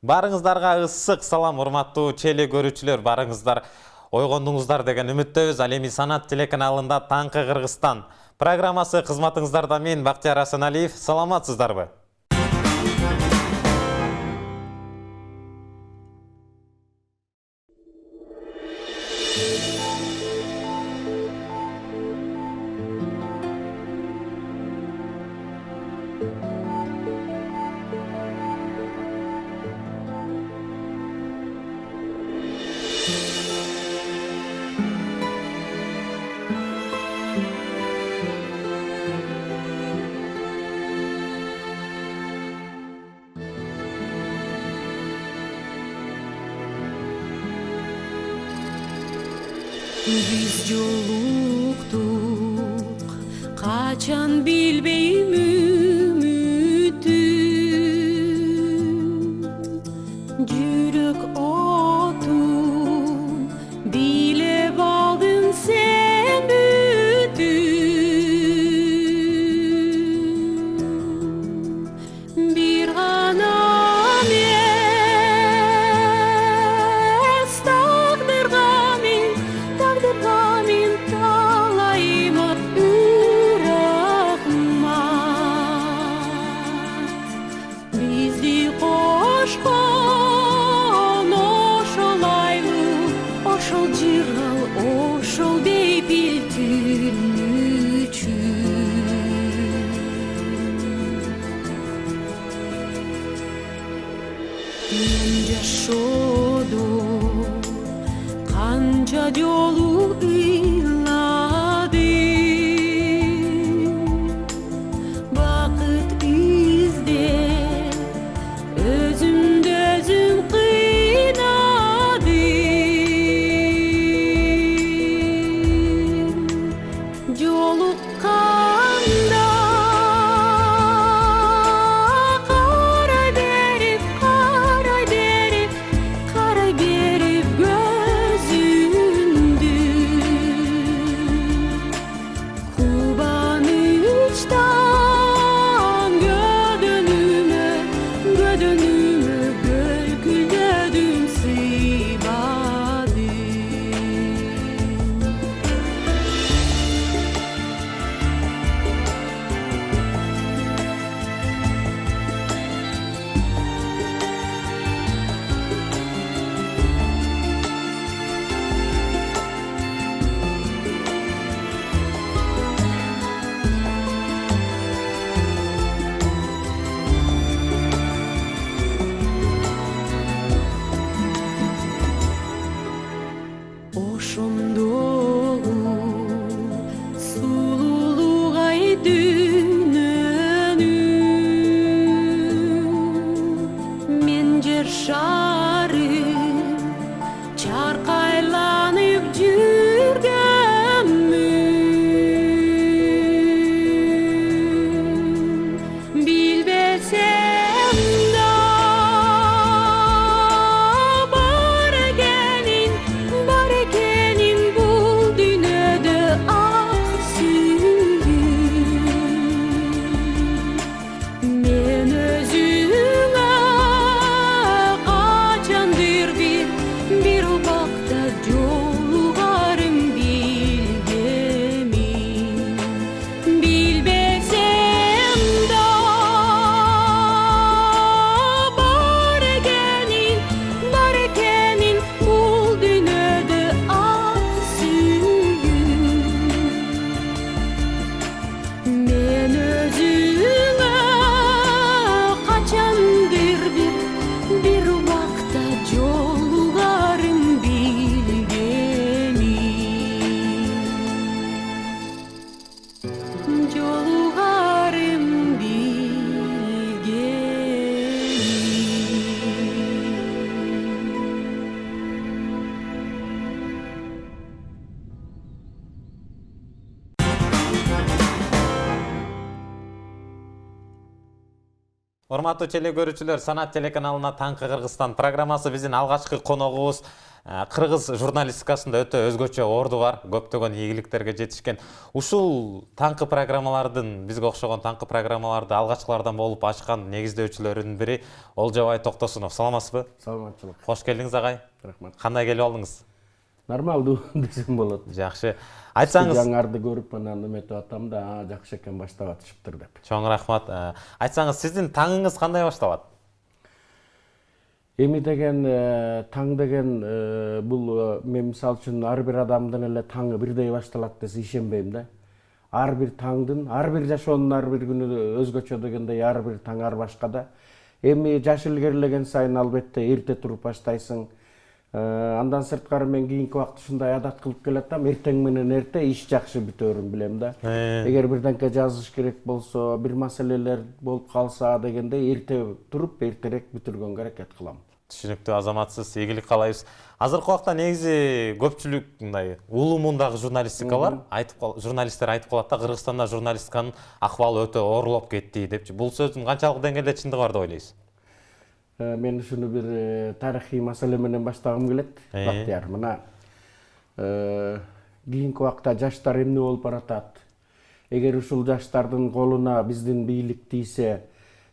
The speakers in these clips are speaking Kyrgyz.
Барыңыздарга ысык салам, урматтуу теле көрүүчүлөр. Барыңыздар ойгондуңуздар деген үмүттөбүз. Ал эми Санат телеканалында Таңкы Кыргызстан программасы кызматыңыздарда мен Бактияр Асаналиев. Саламатсыздарбы? Biz жолуктук, качан билбейм үмүтүм. Жүрөк отун билеп алдың сен бүтүм. Бир гана канча жолу ыйладым, бакыт издеп өзүмдү өзүм кыйнадым. Жолукканда Урматтуу теле көрүүчүлөр, Санат телеканалына Таңкы Кыргызстан программасы биздин алгачкы коногубуз кыргыз журналистикасында өтө өзгөчө орду бар, көптөгөн ийгиликтерге жетишкен. Ушул таңкы программалардын, бизге окшогон таңкы программаларды алгачкылардан болуп ачкан негиздөөчүлөрүнүн бири Олжобай Токтосунов. Саламатсызбы? Саламатчылык. Кош келдиңиз агай. Рахмат. Кандай келип алдыңыз? Нормалдуу десем болот. Жакшы. Айтсаңыз, Жаңарды көрүп анан эметип атам да, жакшы экен баштап атышыптыр деп. чоң рахмат. Айтсаңыз, сиздин таңыңыз кандай башталат? Эми деген таң деген бул мен мисалы үчүн ар бир адамдын эле таңы бирдей башталат десе ишенбейм да. Ар бир таңдын, ар бир жашоонун ар бир күнү өзгөчө дегендей ар бир таң ар башка да. Эми жаш илгерилеген сайын албетте эрте туруп баштайсың. Андан сырткары мен кийинки убакта ушундай адат кылып келатам, эртең менен эрте иш жакшы бүтөөрүн билем да. Эгер бирденке жазыш керек болсо, бир маселелер болуп калса дегендей эрте туруп, эртерээк бүтүргөнгө аракет кылам. Түшүнүктүү азаматсыз, ийгилик каалайбыз. Азыркы убакта негизи көпчүлүк мындай улуу муундагы журналистикалар журналисттер айтып калат да, Кыргызстанда журналистиканын акыбалы өтө оорлоп кетти депчи. Бул сөздүн канчалык деңгээлде чындыгы бар деп ойлойсуз? Мен ушуну бир тарыхый маселе менен баштагым келет. Бактияр, мына кийинки убакта жаштар эмне болуп баратат? Эгер ушул жаштардын колуна биздин бийлик тийсе,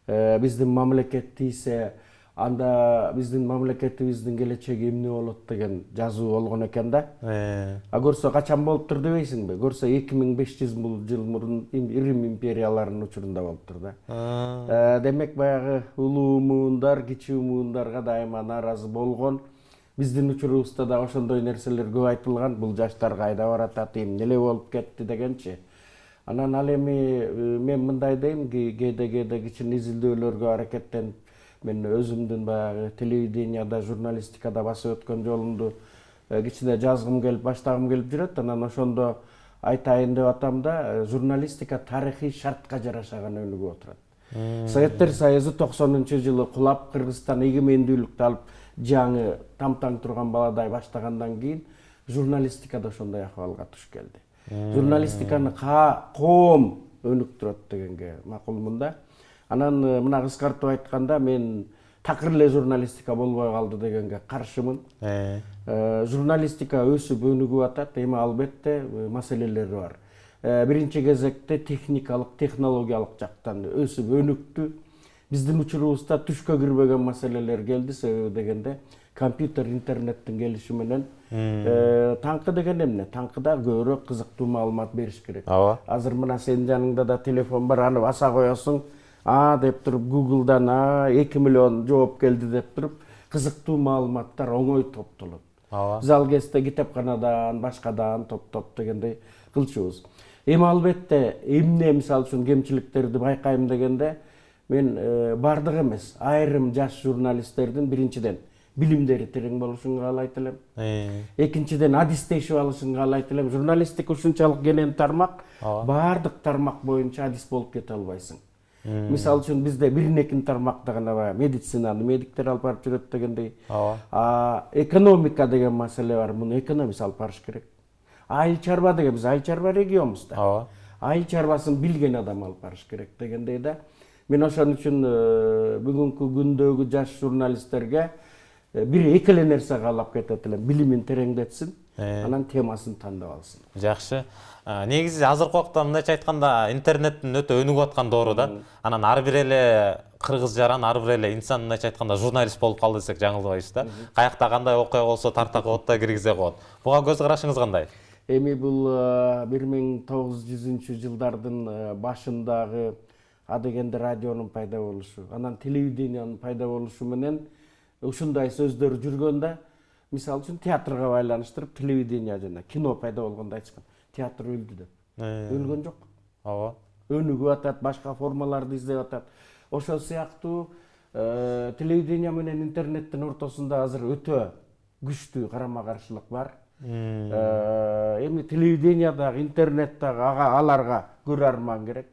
биздин мамлекет тийсе, анда биздин мамлекетибиздин келечеги эмне болот деген жазуу болгон экен да. Көрсө качан болуптур дебейсиңби? Көрсө 2500 жыл мурун Рим империяларынын учурунда болуптур да. Демек баягы улуу муундар кичүү муундарга дайыма нааразы болгон. Биздин учурубузда да ошондой нерселер көп айтылган. Бул жаштар кайда баратат, эмне болуп кетти дегенчи. Анан ал эми мен мындай дейм, кээде кичине изилдөөлөргө аракеттенип мен өзүмдүн баягы телевиденияда, журналистикада басып өткөн жолумду кичине жазгым келип, баштагым келип жүрөт. Анан ошондо айтайын деп атам да, журналистика тарыхый шартка жараша гана өнүгүп отурат. Советтер Союзу 90-жылы кулап, Кыргызстан эгемендүүлүктү алып, жаңы там-таң турган баладай баштагандан кийин журналистика да ошондой акыбалга туш келди. Журналистиканы коом өнүктүрөт дегенге макулмун да. Анан мына кыскартып айтканда мен такыр эле журналистика болбой калды дегенге каршымын. Журналистика өсүп өнүгүп атат, эми албетте маселелери бар. Биринчи кезекте техникалык, технологиялык жактан өсүп өнүктү. Биздин учурубузда түшкө кирбеген маселелер келди, себеби дегенде компьютер, интернеттин келиши менен таңкы деген эмне? Таңкыда көбүрөөк кызыктуу маалымат бериш керек. Азыр мына сенин жаныңда да телефон бар, аны баса коесуң, деп туруп Google'дан 2 миллион жооп келди деп туруп кызыктуу маалыматтар оңой топтолот. Биз ал кезде китепканадан, башкадан топ дегендей кылчубуз. Эми албетте эмне мисалы үчүн кемчиликтерди байкайм дегенде мен бардык эмес, айрым жаш журналисттердин биринчиден билимдери терең болушун каалайт элем. Экинчиден адистешип алышын каалайт элем. Журналистика ушунчалык кенен тармак, бардык тармак боюнча адис болуп кете албайсың. Мисалы үчүн бизде бир-экин тармакта гана медицинаны медиктер алып барып жүрөт дегендей. Экономика деген маселе бар, муну экономист алып барыш керек. Айыл чарба деген, биз айыл чарба регионбуз да. Айыл чарбасын билген адам алып барыш керек дегендей да. Мен ошон үчүн бүгүнкү күндөгү жаш журналисттерге бир эки эле нерсе каалап кетет элем. Билимин тереңдетсин, анан темасын тандап алсын. Жакшы. Негизи азыркы убакта мындайча айтканда интернеттин өтө өнүгүп аткан доору да. Анан ар бир эле кыргыз жаран, ар бир эле инсан мындайча айтканда журналист болуп калды десек жаңылбайбыз да. Каякта кандай окуя болсо тарта коет да, киргизе коет. Буга көз карашыңыз кандай? Эми бул 1900-жылдардын башындагы адегенде радионун пайда болушу, анан телевидениянын пайда болушу менен ушундай сөздөр жүргөндө, мисалы үчүн театрга байланыштырып телевидение жана кино пайда болгондо айтышкан. Театр өлдү деп. Өлгөн жок. Өнүгүп атат, башка формаларды издеп атат. Ошол сыяктуу телевидение менен интернеттин ортосунда азыр өтө күчтүү карама-каршылык бар. Эми телевидениядагы, интернеттагы аларга көрөрман керек.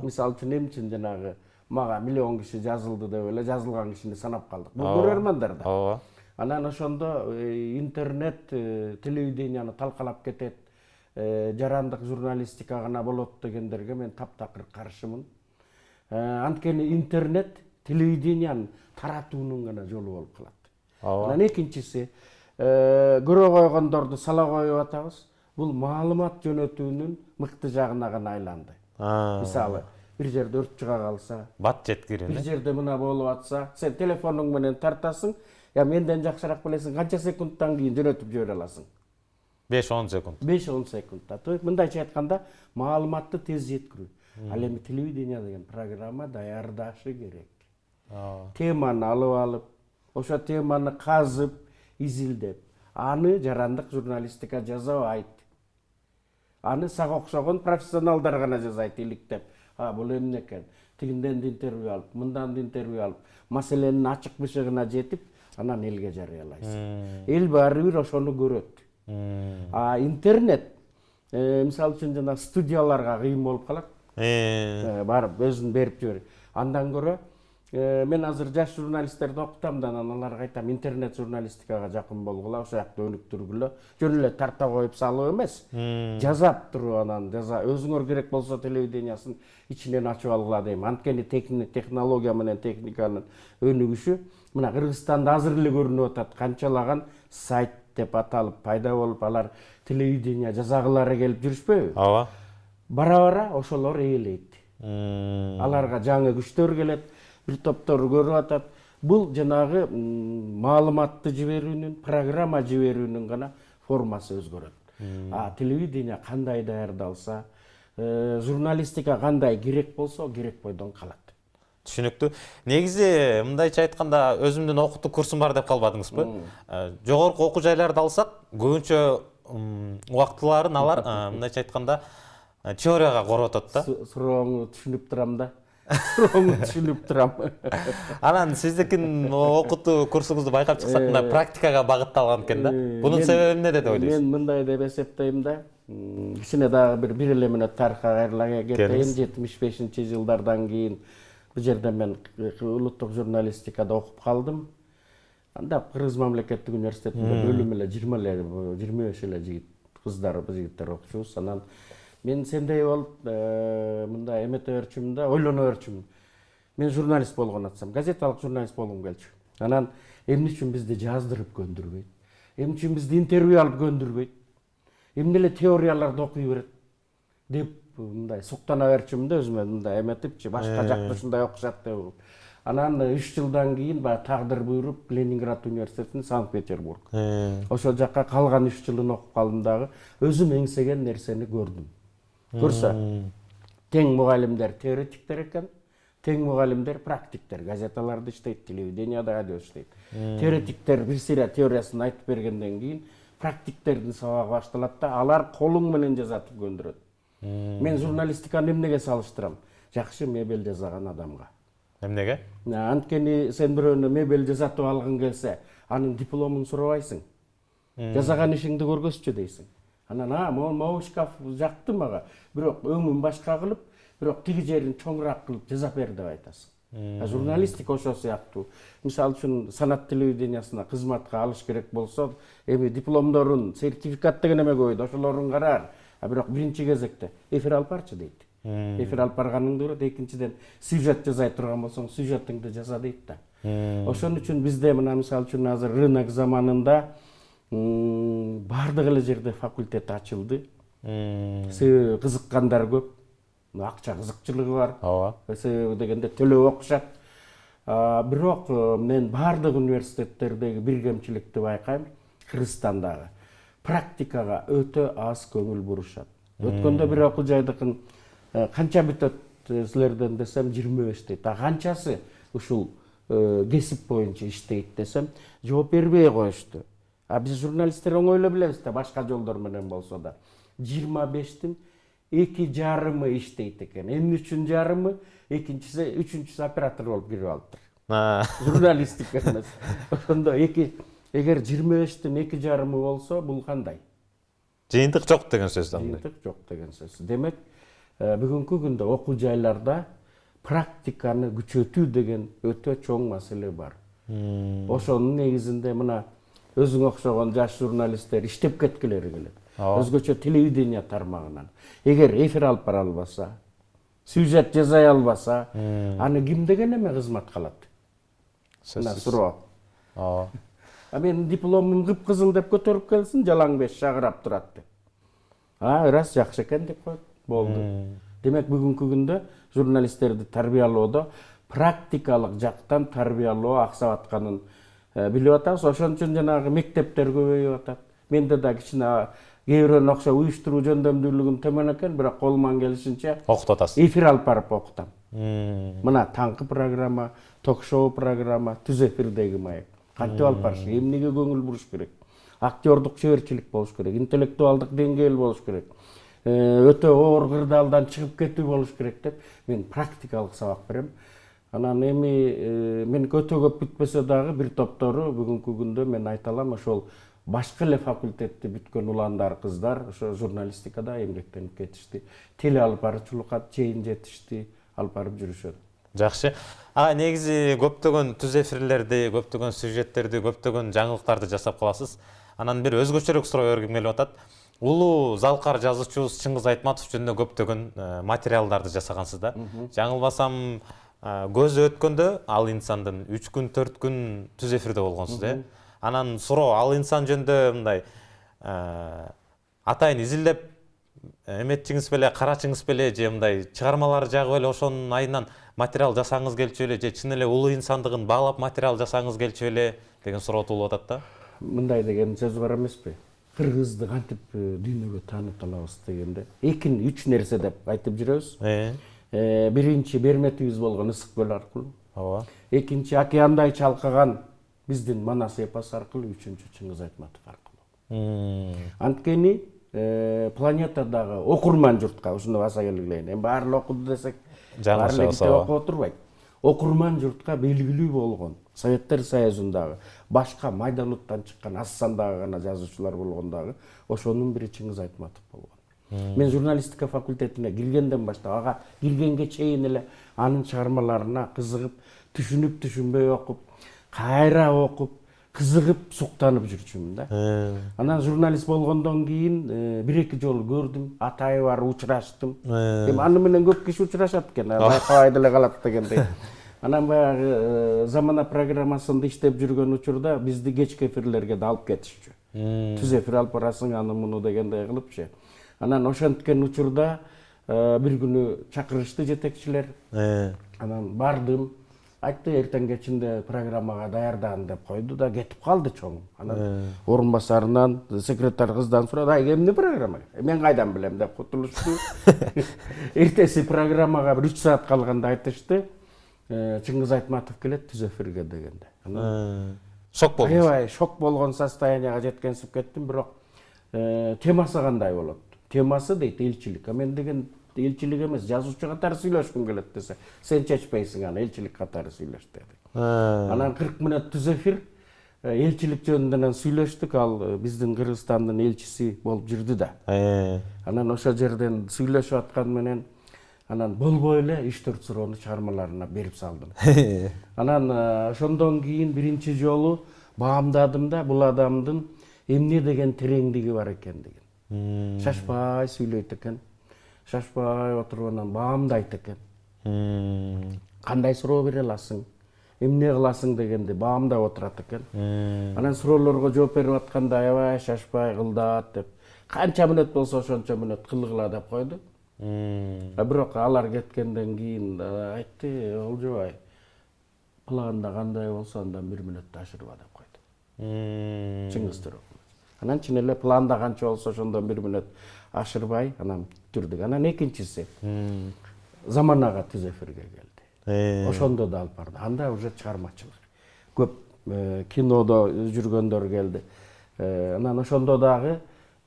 Мисалы үчүн эмчен жанагы мага миллион киши жазылды деп эле жазылган кишини санап калдык. Бул көрөрмандар да. Анан ошондо интернет телевиденияны талкалап кетет. Жарандык журналистика гана болот дегендерге мен таптакыр каршымын. Анткени интернет телевидениянын таратуунун гана жолу болуп калат. Анан экинчиси, көрө койгондорду сала коюп атабыз. Бул маалымат жөнөтүүнүн мыкты жагына гана айланды. Мисалы, бир жерде өрт чыга калса, бат жеткирүү. бир жерде мына болуп атса, сен телефонуң менен тартасың, я менден жакшыраак билесиң, канча секундтан кийин жөнөтүп жибере аласың. 5-10 секунд. 5-10 секундта. То есть мындайча айтканда, маалыматты тез жеткирүү. Ал эми телевидение деген программа даярдашы керек. Теманы алып, ошо теманы казып, изилдеп, аны жарандык журналистика жасабайт. Аны сага окшогон профессионалдар гана жасайт иликтеп. Бул эмне экен? Тигинден интервью алып, мындан интервью алып, маселенин ачык бышыгына жетип, анан элге жарыялайсың. Эл баары бир ошону көрөт. Интернет, мисалы үчүн жана студияларга кыйын болуп калат. Барып өзүн берип жибер. Андан көрө мен азыр жаш журналисттерди окутам да, анан аларга айтам, интернет журналистикага жакын болгула, ошол жакта өнүктүргүлө. Жөн эле тарта коюп салып эмес, жазап туруп анан өзүңөр керек болсо телевидениясын ичинен ачып алгыла дейм. Анткени технология менен техниканын өнүгүшү мына Кыргызстанда азыр эле көрүнүп атат. Канчалаган сайт деп аталып пайда болуп, алар телевидение жасагылары келип жүрүшпөйбү? Ооба. Бара-бара ошолор ээлейт. Аларга жаңы күчтөр келет, бир топтор көрүп атат. Бул жанагы маалыматты жиберүүнүн, программа жиберүүнүн гана формасы өзгөрөт. Телевидение кандай даярдалса, журналистика кандай керек болсо, керек бойдон калат. Түшүнүктүү. Негизи мындайча айтканда өзүмдүн окутуу курсум бар деп калбадыңызбы? Жогорку окуу жайларды алсак, көбүнчө убактыларын алар мындайча айтканда теорияга коротот да. Сурооңду түшүнүп турам да. Сурооңду түшүнүп турам. Анан сиздикин окутуу курсуңузду байкап чыксак, мына практикага багытталган экен да. Бунун себеби эмнеде деп ойлойсуз? Мен мындай деп эсептейм да. Кичине дагы бир эле мүнөт тарыхка кайрыла кетейин. 75-жылдардан кийин бул жерде мен улуттук журналистикада окуп калдым. Анда Кыргыз мамлекеттик университетинде бөлүм эле 25 эле жигит, кыздар, биз жигиттер окучубуз. Анан мен сендей болуп, мындай эмете берчүмүн да, ойлоно берчүмүн. Мен журналист болгон атсам, газеталык журналист болгум келчү. Анан эмне үчүн бизди жаздырып көндүрбөйт? Эмне үчүн бизди интервью алып көндүрбөйт? Эмне эле теорияларды окуй берет? Деп мындай суктана берчүмүн да өзүмө, мындай эметипчи, башка жакта ушундай окушат деп. Анан 3 жылдан кийин тагдыр буйруп Ленинград университетинин Санкт-Петербург. Ошол жакка калган 3 жылын окуп калдым дагы, өзүм эңсеген нерсени көрдүм. Көрсө, тең мугалимдер теоретиктер экен, тең мугалимдер практиктер, газеталарда иштейт, телевиденияда иштейт. Теоретиктер бир сыйра теориясын айтып бергенден кийин практиктердин сабагы башталат да, алар колуң менен жазатып көндүрөт. Мен журналистиканы эмнеге салыштырам? Жакшы мебель жасаган адамга. Эмнеге? Анткени сен бирөөнү мебель жасатып алгың келсе, анын дипломун сурабайсың. Жасаган ишиңди көргөзчү дейсиң. Анан могу шкаф жакты мага, бирок өңүн башка кылып, бирок тиги жерин чоңураак кылып жасап бер деп айтасың. Журналистика ошол сыяктуу. Мисалы үчүн санат телевидениясына кызматка алыш керек болсо, эми дипломдорун, сертификат деген эме көбөйдү, ошолорун караар. Бирок биринчи кезекте эфир алып барчы дейт. Эфир алып барганыңды көрөт, экинчиден сюжет жасай турган болсоң, сюжетиңди жаза дейт да. Ошон үчүн бизде мына мисалы үчүн азыр рынок заманында бардык эле жерде факультет ачылды. Кызыккандар көп. Акча кызыкчылыгы бар. Ооба. Дегенде төлөп окушат. Бирок мен бардык университеттердеги бир кемчиликти байкайм. Кыргызстандагы практикага өтө аз көңүл бурушат. Өткөндө бир окуу жайдыкын канча бүтөт силерден десем 25 дейт. Канчасы ушул кесип боюнча иштейт десем, жооп бербей коюшту. Биз журналисттер оңойло билебиз да, башка жолдор менен болсо да. 25тин 2,5 иштейт экен. Эмне үчүн жарымы? Экинчиси, үчүнчүсү оператор болуп кирип алыптыр. Журналистика эмес. Ошондо эгер 25тин 2,5 болсо, бул кандай? Жыйынтык жок деген сөз да. Жыйынтык жок деген сөз. Демек, бүгүнкү күндө окуу жайларда практиканы күчөтүү деген өтө чоң маселе бар. Ошонун негизинде мына өзүң окшогон жаш журналисттер иштеп кеткилери келет. Өзгөчө телевидение тармагынан. Эгер эфир алып бара албаса, сюжет жасай албаса, аны ким деген эме кызмат калат? Мына суроо. Менин дипломум кыпкызыл деп көтөрүп келсин, жалаң беш шагырап турат деп. Ырас жакшы экен деп койду. Болду. Демек бүгүнкү күндө журналисттерди тарбиялоодо практикалык жактан тарбиялоо аксап атканын билип атабыз. Ошон үчүн жанагы мектептер көбөйүп атат. Менде да кичине кээ бирөөнө окшоп уюштуруу жөндөмдүүлүгүм төмөн экен, бирок колуман келишинче окутуп атасыз. эфир алып барып окутам. Мына таңкы программа, ток-шоу программа, түз эфирдеги маек. Кантип алып барыш, эмнеге көңүл буруш керек? Актёрдук чеберчилик болуш керек, интеллектуалдык деңгээл болуш керек. Өтө оор кырдаалдан чыгып кетүү болуш керек деп мен практикалык сабак берем. Анан эми мен өтө көп бүтпөсө дагы бир топтору бүгүнкү күндө мен айта алам, ошол башка эле факультетти бүткөн уландар, кыздар ошо журналистикада эмгектенип кетишти. Теле алып баруучулукка чейин жетишти, алып барып жүрүшөт. Жакшы. Негизи көптөгөн түз эфирлерди, көптөгөн сюжеттерди, көптөгөн жаңылыктарды жасап каласыз. Анан бир өзгөчөрөөк суроо бергим келип атат. Улуу залкар жазуучубуз Чыңгыз Айтматов жөнүндө көптөгөн материалдарды жасагансыз да. Жаңылбасам, көзү өткөндө ал инсандын 3 күн, 4 күн түз эфирде болгонсуз, Анан суроо ал инсан жөнүндө мындай атайын изилдеп эметчиңиз беле, карачыңыз беле, же мындай чыгармалары жагып эле ошонун айынан материал жасаңыз келчү эле, же чын эле улуу инсандыгын баалап материал жасаңыз келчү эле деген суроо туулуп атат да. Мындай деген сөз бар эмеспи? Кыргызды кантип дүйнөгө таанып алабыз дегенде 2-3 нерсе деп айтып жүрөбүз. Биринчи берметибиз болгон ысык көл аркылуу. Ооба. Экинчи океандай чалкаган биздин Манас эпосу аркылуу, үчүнчү Чыңгыз Айтматов аркылуу. Анткени планетадагы окурман журтка ушуну баса келгилейин. Эми баары окуду десек, баары эле окуп отурбайт. Окурман журтка белгилүү болгон Советтер Союзундагы башка майдан уттан чыккан аз сандагы гана жазуучулар болгондагы ошонун бири Чыңгыз Айтматов болгон. Мен журналистика факультетине киргенден баштап, ага киргенге чейин эле анын чыгармаларына кызыгып, түшүнүп түшүнбөй окуп, кайра окуп, кызыгып, суктанып жүрчүмүн да. Анан журналист болгондон кийин 1-2 жолу көрдүм, атайы бар учураштым. Эми аны менен көп киши учурашат экен, байкабай деле калат дегендей. Анан баягы замана программасында иштеп жүргөн учурда бизди кечки эфирлерге да алып кетишчү. Түз эфир алып барасың, аны муну дегендей кылыпчы. Анан ошенткен учурда бир күнү чакырышты жетекчилер. Анан бардым. Айтты, эртең кечинде программага даярдан деп койду да кетип калды чоң. Анан орун басарынан, секретарь кыздан сурады, эмне программа? Мен кайдан билем деп кутулушту. Эртеси программага 1-3 саат калганда айтышты, Чыңгыз Айтматов келет түз эфирге дегенде. Анан шок болдуңуз. Аябай шок болгон состоянияга жеткенсип кеттим, бирок темасы кандай болот? Темасы дейт элчилик. Мен деген элчилик эмес, жазуучу катары сүйлөшкүм келет десе, сен чечпейсиң аны, элчилик катары сүйлөш деди. Анан 40 мүнөт түз эфир элчилик жөнүндө сүйлөштүк, ал биздин Кыргызстандын элчиси болуп жүрдү да. Анан ошол жерден сүйлөшүп аткан менен анан болбой эле 3-4 суроону чыгармаларына берип салдым. Анан ошондон кийин биринчи жолу баамдадым да бул адамдын эмне деген тереңдиги бар экендигин. Шашпай сүйлөйт экен. Шашпай отуруп анан баамдайт экен. Кандай суроо бере аласың? Эмне кыласың дегенде баамдап отурат экен. Анан суроолорго жооп берип атканда аябай шашпай кылдат деп, канча мүнөт болсо ошончо мүнөт кылгыла деп койду. Бирок алар кеткенден кийин айтты, Олжобай, планда кандай болсо андан 1 мүнөттү ашырба деп койду. Чыңгыз Төрөкулов. Анан чын эле планда канча болсо ошондон 1 мүнөт ашырбай анан түрдүк. Анан экинчиси заманага түз эфирге келди. Ошондо да алып барды. Анда уже чыгармачылык. Көп кинодо жүргөндөр келди. Анан ошондо дагы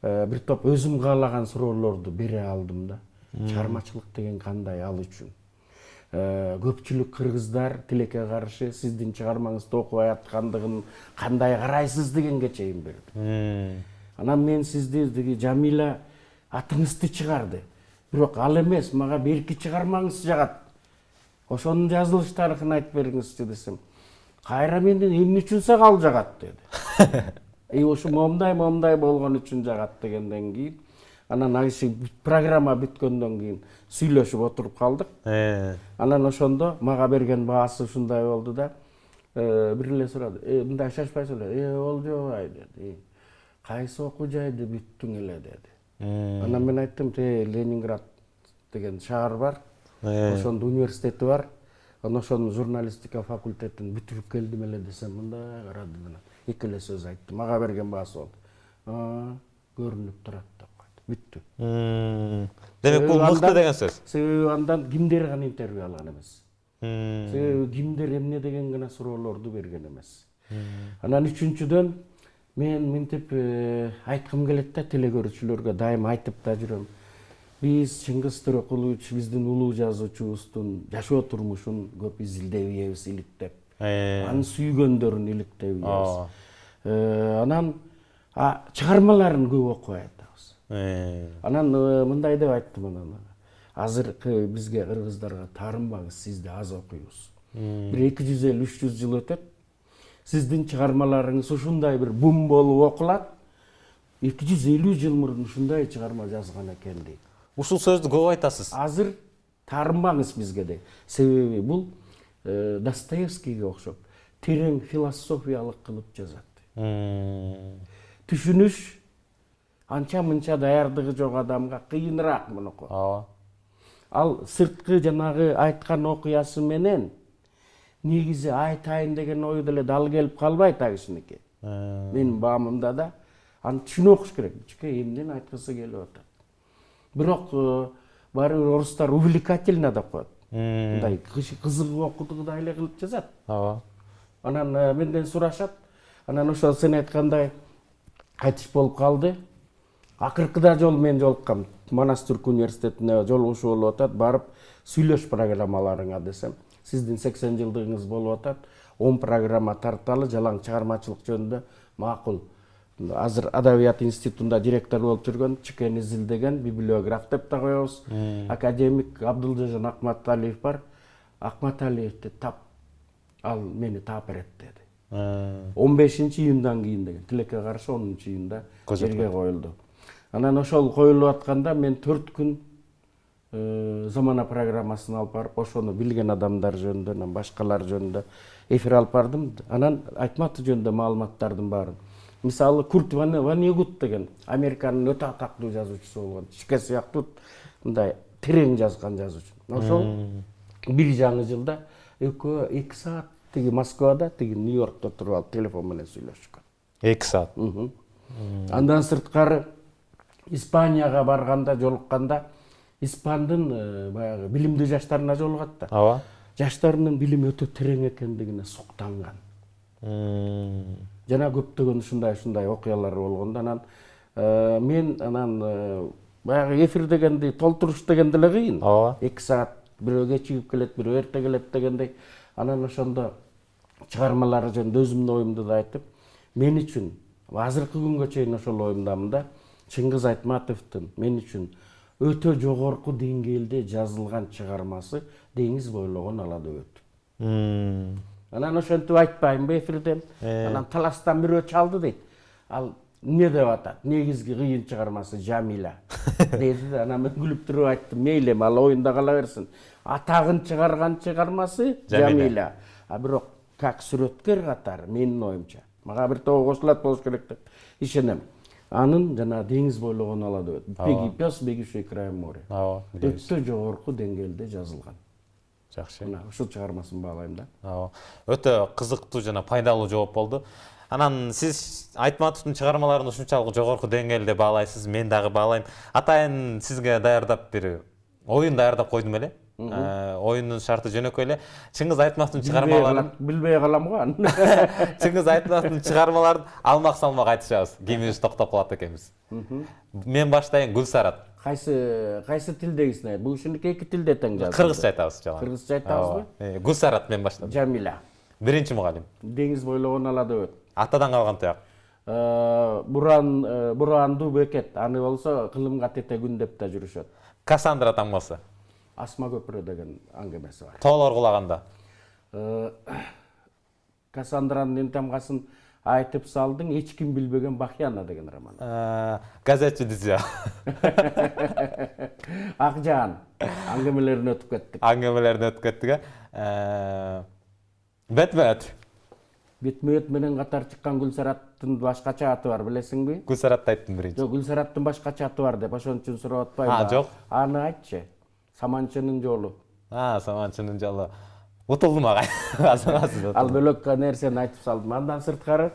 бир топ өзүм каалаган суроолорду бере алдым да. Чыгармачылык деген кандай ал үчүн? Көпчүлүк кыргыздар тилекке каршы сиздин чыгармаңызды окубай аткандыгын кандай карайсыз дегенге чейин берди. Анан мен сизди Жамиля атыңызды чыгарды. Бирок ал эмес, мага берки чыгармаңыз жагат. Ошонун жазылыш тарыхын айтып бериңизчи десем. Кайра менден эмне үчүн сага ал жагат деди. Ошо момдай болгон үчүн жагат дегенден кийин анан айсы программа бүткөндөн кийин сүйлөшүп отуруп калдык. Анан ошондо мага берген баасы ушундай болду да, бир эле сурады. Мындай шашпай эле. Олжобай деди. Кайсы окуу жайды бүттүң эле деди. Анан мен айттым, Ленинград деген шаар бар. Ошондо университети бар. Анан ошонун журналистика факультетин бүтүрүп келдим эле десем, мындай карады менен. Эки эле сөз айттым. Мага берген баасы болду. Көрүнүп турат деп койду. Бүттү. Демек бул мыкты деген сөз. Себеби андан кимдер гана интервью алган эмес. Себеби кимдер эмне деген гана суроолорду берген эмес. Анан үчүнчүдөн мен мынтип айткым келет да телекөрүүчүлөргө дайым айтып да жүрөм. Биз Чыңгыз Төрөкулович биздин улуу жазуучубуздун жашоо турмушун көп изилдебейбиз, иликтеп. Анын сүйгөндөрүн иликтебейбиз. Анан чыгармаларын көп окуй атабыз. Анан мындай деп айттым анан. Азыркы бизге кыргыздарга таарынбаңыз, сизди аз окуйбуз. Бир 250-300 жыл өтөт. Сиздин чыгармаларыңыз ушундай бир бум болуп окулат. 250 жыл мурун ушундай чыгарма жазган экен дейт. Ушул сөздү көп айтасыз. Азыр таарынбаңыз бизге де. Себеби бул Достоевскийге окшоп терең философиялык кылып жазат. Түшүнүш анча-мынча даярдыгы жок адамга кыйыныраак мунуку. Ал сырткы жанагы айткан окуясы менен негизи айтайын деген ой деле дал келип калбайт а кишиники. Менин баамымда да аны түшүнүп окуш керек. Чүкө эмнени айткысы келип атат. Бирок баары бир орустар увлекательно деп коет. Мындай кызыгып окутуудай эле кылып жазат. Анан менден сурашат. Анан ошол сен айткандай айтыш болуп калды. Акыркыда жолу мен жолуккам. Манас Түрк университетине жолугушуу болуп атат. Барып сүйлөш программаларыңа десем. Сиздин 80 жылдыгыңыз болуп атат. 10 программа тарталы жалаң чыгармачылык жөнүндө макул. Азыр Адабият институтунда директор болуп жүргөн Чыкен Изил деген библиограф деп да коебуз. Академик Абдулжажан Акматалиев бар. Акматалиевди тап, ал мени таап берет деди. 15-июндан кийин деген. Тилекке каршы 10-июнда жерге коюлду. Анан ошол коюлуп атканда мен 4 күн замана программасын алып барып, ошону билген адамдар жөнүндө, анан башкалар жөнүндө эфир алып бардым. Анан Айтматов жөнүндө маалыматтардын баарын. Мисалы Курт Воннегут деген Американын өтө атактуу жазуучусу болгон. Чике сыяктуу мындай терең жазган жазуучу. Ошол бир жаңы жылда 2 саат тиги Москвада, тиги Нью-Йоркто туруп алып телефон менен сүйлөшкөн. 2 саат. Андан сырткары Испанияга барганда, жолукканда Испандын баягы билимдүү жаштарына жолугат да. Жаштарынын билими өтө терең экендигине суктанган. Жана көптөгөн ушундай окуялар болгондо анан мен баягы эфир дегенди толтуруш деген деле кыйын. 2 саат бирөө кечигип келет, бирөө эрте келет дегендей. Анан ошондо чыгармалары жөнүндө өзүмдүн оюмду да айтып, мен үчүн азыркы күнгө чейин ошол оюмдамын да. Чыңгыз Айтматовдун мен үчүн өтө жогорку деңгээлде жазылган чыгармасы Деңиз бойлогон ала дөбөт. Анан ошентип айтпайынбы эфирден. Анан таластан бирөө чалды дейт. Ал эмне деп атат? Негизги кыйын чыгармасы Жамиля. Деди да анан мен күлүп туруп айттым, мейли, ал оюнда кала берсин. Атагын чыгарган чыгармасы Жамиля. А бирок как сүрөткөр катары менин оюмча. Мага бир тоо кошулат болуш керек деп ишенем. Анын жана Деңиз бойлогон ала дөбөт. Беги пес, бегиши краем море. Өтө жогорку деңгээлде жазылган. Жакшы. Мына ушул чыгармасын баалайм да. Өтө кызыктуу жана пайдалуу жооп болду. Анан сиз Айтматовдун чыгармаларын ушунчалык жогорку деңгээлде баалайсыз, мен дагы баалайм. Атайын сизге даярдап бир оюн даярдап койдум эле. Оюндун шарты жөнөкөй эле. Чыңгыз Айтматовдун чыгармаларын билбей калам го. Чыңгыз Айтматовдун чыгармаларын алмак-салмак айтышабыз. Кимибиз токтоп калат экенбиз. Мен баштайын Гүлсарат. Кайсы тилдегисин айт? Бул ушуники 2 тилде тең жазылды. Кыргызча айтабыз жана. Кыргызча айтабызбы? Гүлсарат мен баштадым. Жамиля. Биринчи мугалим. Деңиз бойлогон ала дөбөт. Атадан калган тияк. Буранду бекет. Аны болсо кылымга тете күн деп да жүрүшөт. Кассандра тамгасы. Асма көпүрө деген аңгемеси бар. Тоолор кулаганда. Кассандранын тамгасын айтып салдың, эч ким билбеген Бахьяна деген роман. Газетчи Дизя. Акжан. Аңгемелерин өтүп кеттик. Бет-бет. Бетме-бет менен катар чыккан Гүлсараттын башкача аты бар, билесиңби? Гүлсаратты айттым биринчи. Жок, Гүлсараттын башкача аты бар деп ошон үчүн сурап атпаймынбы? Жок. Аны айтчы. Саманчынын жолу. Саманчынын жолу. Утулдум агай. Ал бөлөк нерсени айтып салдым. Андан сырткары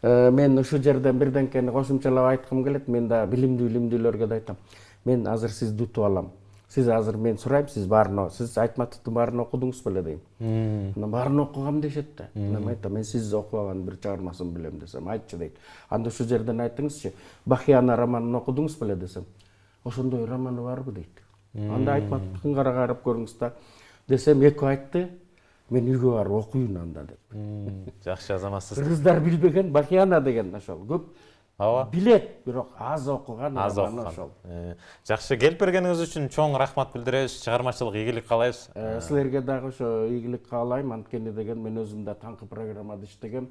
мен ушул жерден бирденкени кошумчалап айткым келет. Мен да билимдүүлөргө да айтам. Мен азыр сизди утуп алам. Сиз азыр мен сурайм, сиз баарын, сиз Айтматовдун баарын окудуңуз беле дейм. Анан баарын окугам дешет да. Анан айтам, мен сиз окубаган бир чыгармасын билем десем, айтчы дейт. Анда ушул жерден айтыңызчы, Бахияна романын окудуңуз беле десем, ошондой романы барбы дейт. Анда Айтматовдун карап көрүңүз да десем, экөө айтты. Мен үйгө барып окуйн анда деп. Жакшы азаматсыз. Кыргыздар билбеген Бахияна деген ошол. Көп Ооба. билет, бирок аз окуган романы ошол. Жакшы, келип бергениңиз үчүн чоң рахмат билдиребиз. Чыгармачылык ийгилик каалайбыз. Силерге дагы ошо ийгилик каалайм, анткени деген мен өзүм да таңкы программада иштегем.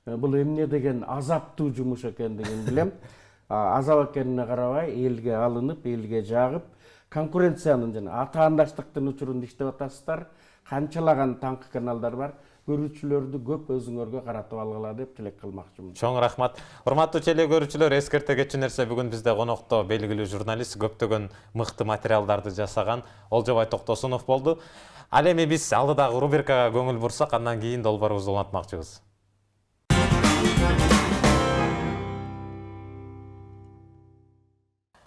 Бул эмне деген азаптуу жумуш экендигин билем. Азап экенине карабай, элге алынып, элге жагып, конкуренциянын жана атаандаштыктын учурунда иштеп атасыздар. Канчалаган таңкы каналдар бар. Көрүүчүлөрдү көп өзүңөргө каратып алгыла деп тилек кылмакчымын. Чоң рахмат. Урматтуу теле көрүүчүлөр, эскерте кетчү нерсе, бүгүн бизде конокто белгилүү журналист, көптөгөн мыкты материалдарды жасаган Олжобай Токтосунов болду. Ал эми биз алдыдагы рубрикага көңүл бурсак, андан кийин долбоорубузду улантмакчыбыз.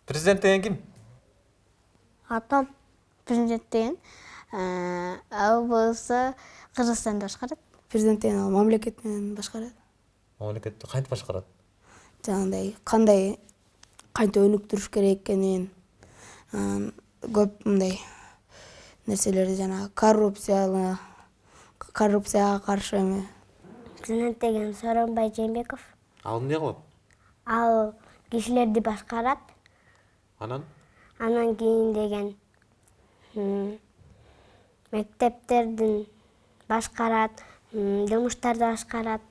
Президент деген ким? Атам президент деген ал болсо Кыргызстанды башкарат. Президент деген ал мамлекетин башкарат. Мамлекетти кантип башкарат? Жаңагындай кантип өнүктүрүш керек экенин, көп мындай нерселерди жана коррупцияга каршы эме. Президент деген Сооронбай Жээнбеков. Ал эмне кылат? Ал кишилерди башкарат. Анан Кийин деген мектептердин башкарат, жумуштарды башкарат.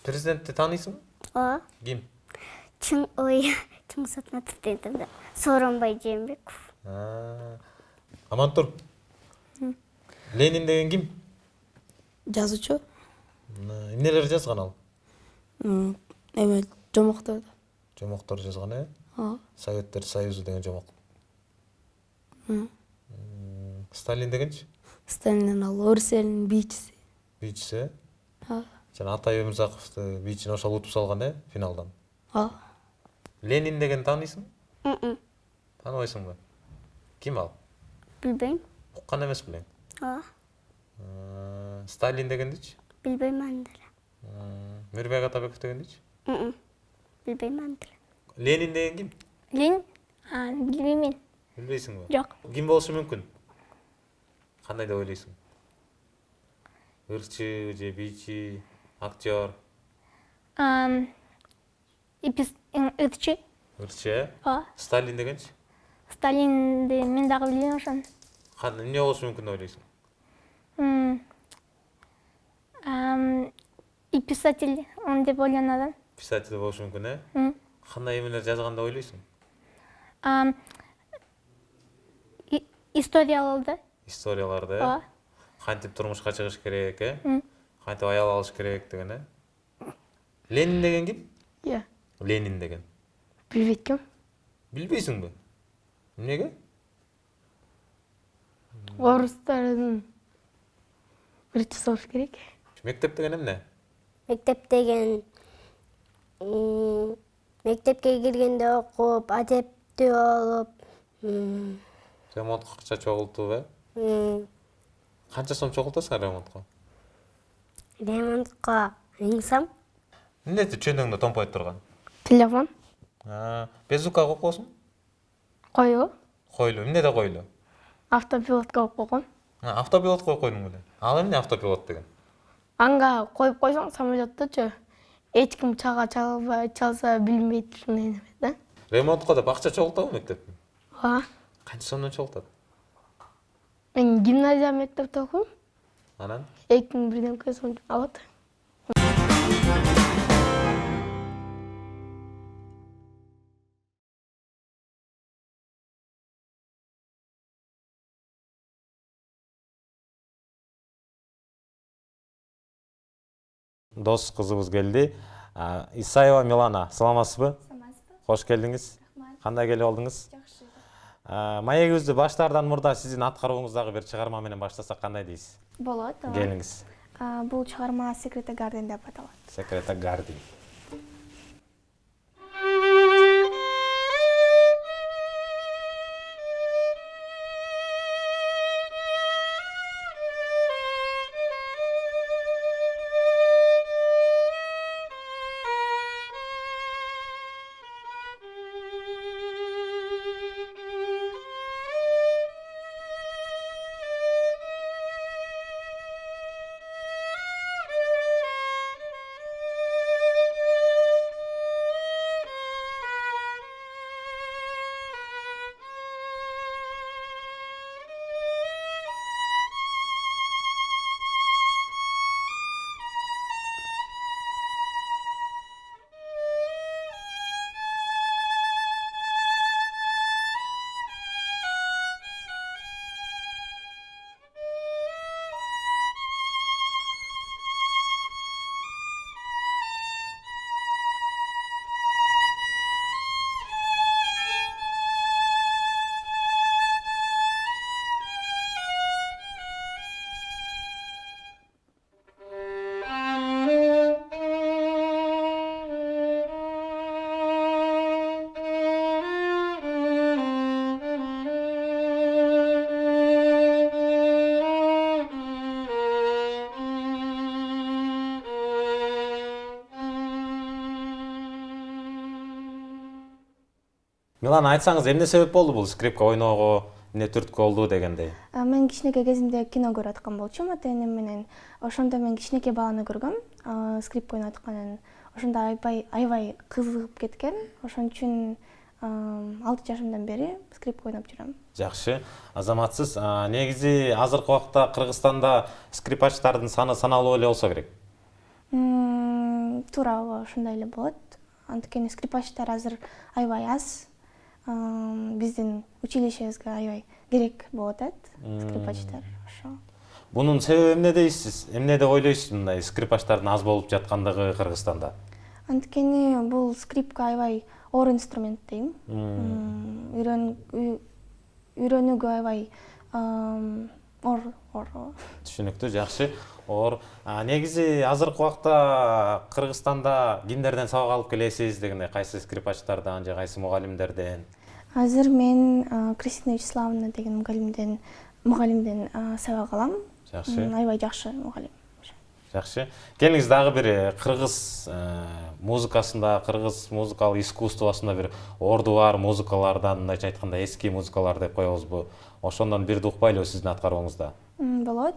Президентти тааныйсыңбы? Ооба. Ким? Чың Сатматов деген Сооронбай Жээнбеков. Амантур. Ленин деген ким? Жазуучу. Эмнелер жазган ал? Эме жомокторду. Жомоктор жазган, э? Ооба. Советтер Союзу деген жомок. Сталин дегенчи? Сталиндин ал орус элинин бийчиси. Бийчиси, э? Ооба. Жана Атай Өмүрзаковду бийчини ошол утуп салган, э, финалдан. Ооба. Ленин деген тааныйсың? Тааныбайсыңбы? Ким ал? Билбейм. Уккан эмес белең? Ооба. Сталин дегендичи? Билбейм аны деле. Мирбек Атабеков дегендичи? Билбейм аны деле. Ленин деген ким? Ленин? Билбейм мен. Билбейсиңби? Жок. Ким болушу мүмкүн? Кандай деп ойлойсуң? Ырчы же бийчи, актер? Ырчы. Ырчы, э? Ооба. Сталин дегенчи? Сталинди мен дагы билбейм ошону. Эмне болушу мүмкүн деп ойлойсуң? И писатель деп ойлойм адам. Писатель болушу мүмкүн, э? Кандай эмелер жазган деп ойлойсуң? Историяларды. Историяларды, э? Ооба. Кантип турмушка чыгыш керек, э? Кантип аял алыш керек деген, э? Ленин деген ким? Жок. Ленин деген. Билбейт ким? Билбейсиңби? Эмнеге? Орустардын ырчысы болуш керек. Мектеп деген эмне? Мектеп деген мектепке киргенде окуп, адептүү болуп, Ремонтко акча чогултуп, э? Канча сом чогултасың ремонтко? ремонтко 1000 сом. Эмнети чөнөңдө томпойт турган? Телефон. Безукага окуосуң? Койлу. Койлу. Эмнеде койлу? Автопилотко окугам. Автопилот коюп койдуң беле? Ал эмне автопилот деген? Анга коюп койсоң самолетточу эч ким чалса билинбейт ушундай неме да. Ремонтко деп акча чогултабы мектептин? Ооба. Канча сомдон чогултат? Мен гимназия мектепте окуйм. Анан 2001 сом алат. дос кызыбыз келди. Исаева Милана, саламатсызбы? Кош келдиңиз. Кандай келип алдыңыз? Маегибизди баштаардан мурда сиздин аткарууңуздагы бир чыгарма менен баштасак кандай дейсиз? Болот. Келиңиз. Бул чыгарма Secret Garden деп аталат. Secret Garden. Милана, айтсаңыз, эмне себеп болду бул скрипка ойноого, эмне түрткү болду дегендей? Мен кичинекей кезимде кино көрүп аткан болчумун ата энем менен. Ошондо мен кичинекей баланы көргөм, скрипка ойноп атканын. Ошондо аябай кызыгып кеткен. Ошон үчүн 6 жашымдан бери скрипка ойноп жүрөм. Жакшы. Азаматсыз, негизи азыркы убакта Кыргызстанда скрипачтардын саны саналуу эле болсо керек. Туура, ошондой эле болот. Анткени скрипачтар азыр аябай аз. Биздин училищебизге аябай керек болуп атат скрипачтар. Ошо. Бунун себеби эмне дейсиз? Эмне деп ойлойсуз мындай скрипачтардын аз болуп жаткандыгы Кыргызстанда? Анткени бул скрипка аябай оор инструмент дейм. Үйрөнүүгө аябай оор. Түшүнүктүү, жакшы. Оор. Негизи азыркы убакта Кыргызстанда кимдерден сабак алып келесиз дегенде, кайсы скрипачтардан же кайсы мугалимдерден? Азыр мен Кристина Вячеславовна деген мугалимден сабак алам. Жакшы. Аябай жакшы мугалим. Жакшы. Келиңиз дагы бир кыргыз музыкасында, кыргыз музыкалык искусствосунда бир орду бар музыкалардан, мындайча айтканда эски музыкалар деп коебузбу? Ошондон бирди укпайлыбы сиздин аткарууңузда? Болот.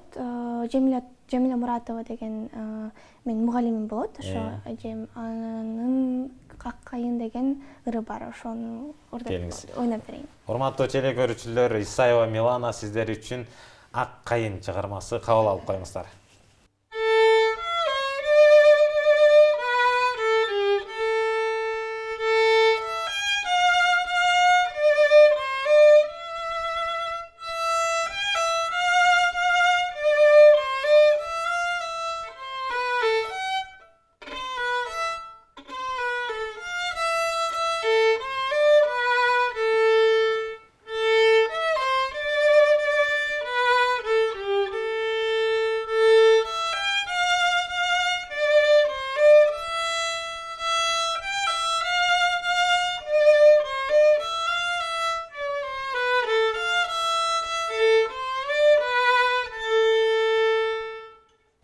Жамиля Муратова деген менин мугалимим болот. Ошо эжем анын Каккайын деген ыры бар. Ошону ойноп берейин. Урматтуу теле көрүүчүлөр, Исаева Милана сиздер үчүн Ак кайын чыгармасы кабыл алып коюңуздар.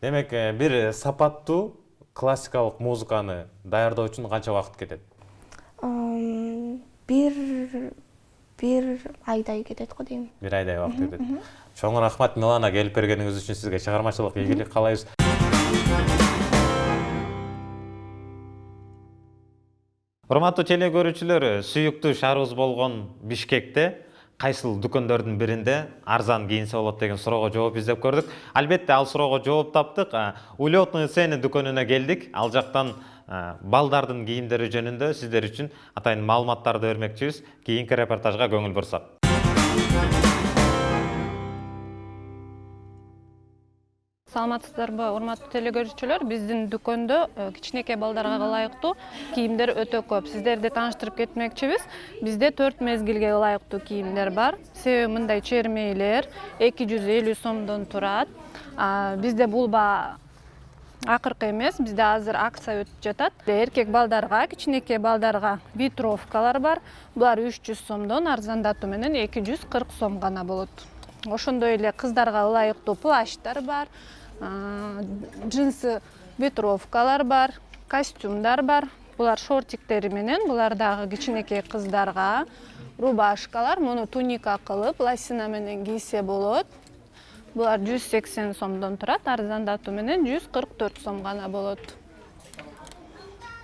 Демек, бир сапаттуу классикалык музыканы даярдоо үчүн канча убакыт кетет? Бир айдай кетет го дейм. Бир айдай убакыт кетет. Чоң рахмат Милана, келип бергениңиз үчүн сизге чыгармачылык ийгилик каалайбыз. Урматтуу теле көрүүчүлөр, сүйүктүү шаарыбыз болгон Бишкекте кайсыл дүкөндөрдүн биринде арзан кийинсе болот деген суроого жооп издеп көрдүк. Албетте ал суроого жооп таптык. Улетные цены дүкөнүнө келдик. Ал жактан балдардын кийимдери жөнүндө сиздер үчүн атайын маалыматтарды бермекчибиз. Кийинки репортажга көңүл бурсак. Саламатсыздарбы, урматтуу телегөрүүчүлөр, биздин дүкөндө кичинекей балдарга ылайыктуу кийимдер өтө көп. Сиздерди тааныштырып кетмекчибиз. Бизде 4 мезгилге ылайыктуу кийимдер бар. Себеби мындай чермейлер 250 сомдон турат. Бизде бул баа акыркы эмес, бизде азыр акция өтүп жатат. Эркек балдарга, кичинекей балдарга ветровкалар бар. Булар 300 сомдон, арзандатуу менен 240 сом гана болот. Ошондой эле кыздарга ылайыктуу плащтар бар, джинсы ветровкалар бар, костюмдар бар. Булар шортиктери менен, булар дагы кичинекей кыздарга рубашкалар, муну туника кылып, лосина менен кийсе болот. Булар 180 сомдон турат, арзандатуу менен 144 сом гана болот.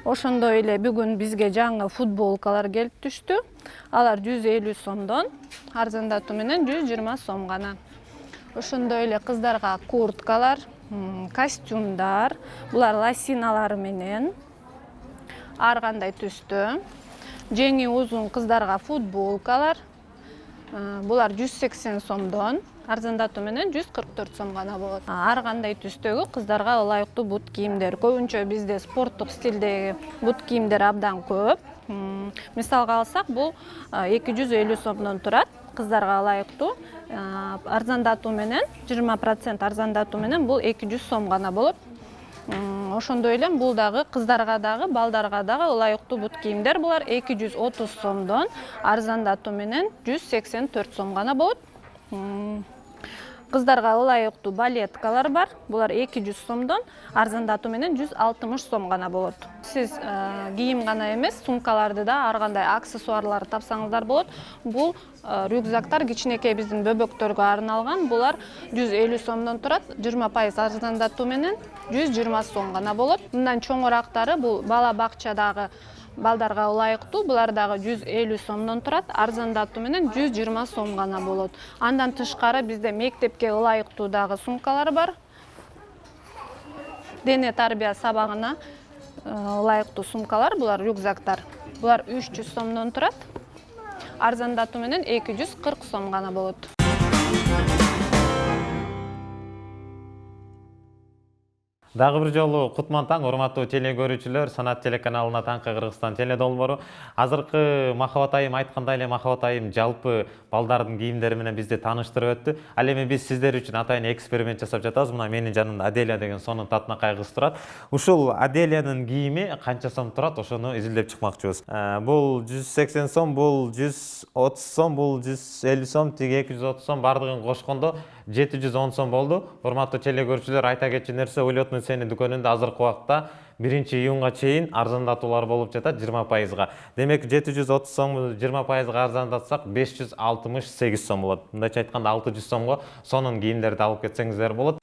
Ошондой эле бүгүн бизге жаңы футболкалар келип түштү. Алар 150 сомдон, арзандатуу менен 120 сом гана. Ошондой эле кыздарга курткалар, костюмдар, булар лосиналары менен ар кандай түстө. Жеңи узун кыздарга футболкалар, булар 180 сомдон, арзандатуу менен 144 сом гана болот. Ар кандай түстөгү кыздарга ылайыктуу бут кийимдер. Көбүнчө бизде спорттук стилдеги бут кийимдер абдан көп. Мисалга алсак, бул 250 сомдон турат. Кыздарга ылайыктуу арзандатуу менен 20% арзандатуу менен бул 200 сом гана болот. Ошондой эле бул дагы кыздарга дагы, балдарга дагы ылайыктуу бут кийимдер. Булар 230 сомдон, арзандатуу менен 184 сом гана болот. Кыздарга ылайыктуу балеткалар бар. Булар 200 сомдон, арзандатуу менен 160 сом гана болот. Сиз кийим гана эмес, сумкаларды да ар кандай аксессуарлар тапсаңыздар болот. Бул рюкзактар кичинекей биздин бөбөктөргө арналган. Булар 150 сомдон турат, 20% арзандатуу менен 120 сом гана болот. Мындан чоңурактары бул бала бакчадагы балдарга ылайыктуу, булар дагы 150 сомдон турат, арзандатуу менен 120 сом гана болот. Андан тышкары бизде мектепке ылайыктуу дагы сумкалар бар. Дене тарбия сабагына ылайыктуу сумкалар, булар рюкзактар. Булар 300 сомдон турат, арзандатуу менен 240 сом гана болот. Дагы бир жолу кутман таң, урматтуу телегөрүүчүлөр, Санат телеканалына Таңкы Кыргызстан теледолбору. Азыркы Махабат айым айткандай эле Махабат айым жалпы балдардын кийимдери менен бизди тааныштырып өттү. Ал эми биз сиздер үчүн атайын эксперимент жасап жатабыз. Мына менин жанымда Аделия деген сонун татынакай кыз турат. Ушул Аделиянын кийими канча сом турат, ошону изилдеп чыкмакчыбыз. Бул 180 сом, бул 130 сом, бул 150 сом, тиги 230 сом, бардыгын кошкондо 710 сом болду. Урматтуу телегөрүүчүлөр, айта кетчү нерсе, Улетный цены дүкөнүндө азыркы убакта 1-июнга чейин арзандатуулар болуп жатат 20%. Демек 730 сом 20% арзандатсак 568 сом болот. Мындайча айтканда 600 сомго сонун кийимдерди алып кетсеңиздер болот.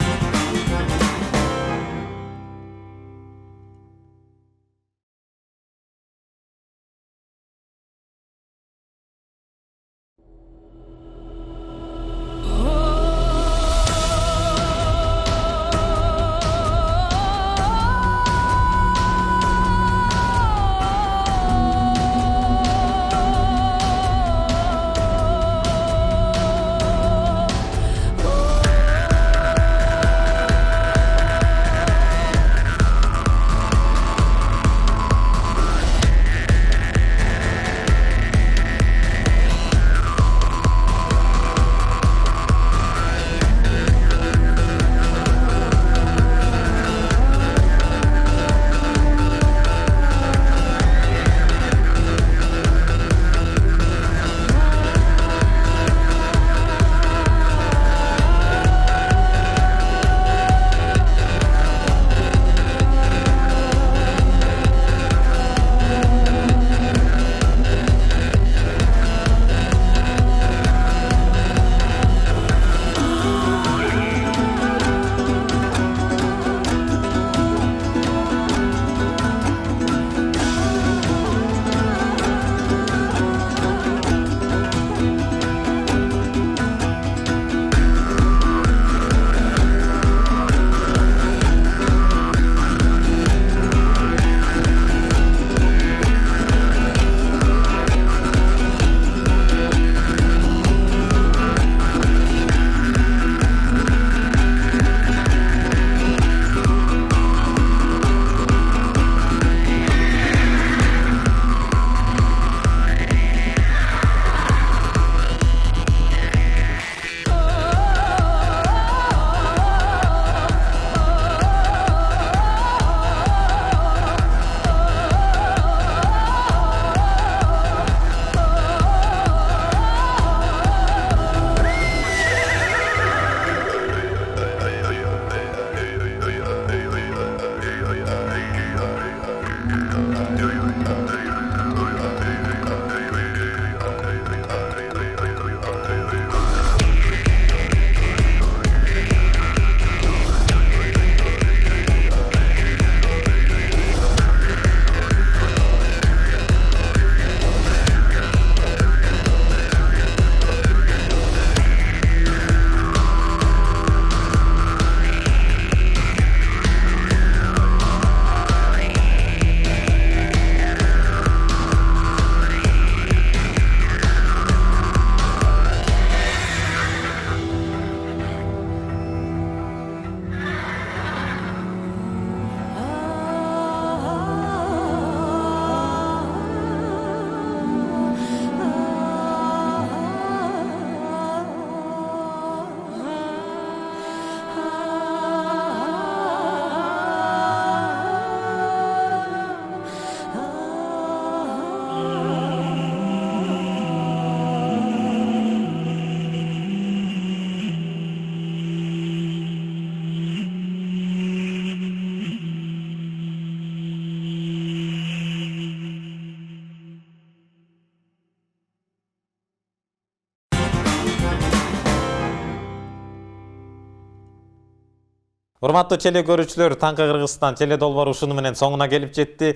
Урматтуу теле көрүүчүлөр, Таңкы Кыргызстан теле долбоору ушуну менен соңуна келип жетти.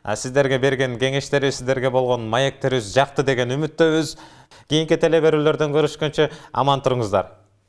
Сиздерге берген кеңештерибиз, сиздерге болгон маектерибиз жакты деген үмүттөбүз. Кийинки теле берүүлөрдөн көрүшкөнчө аман туруңуздар.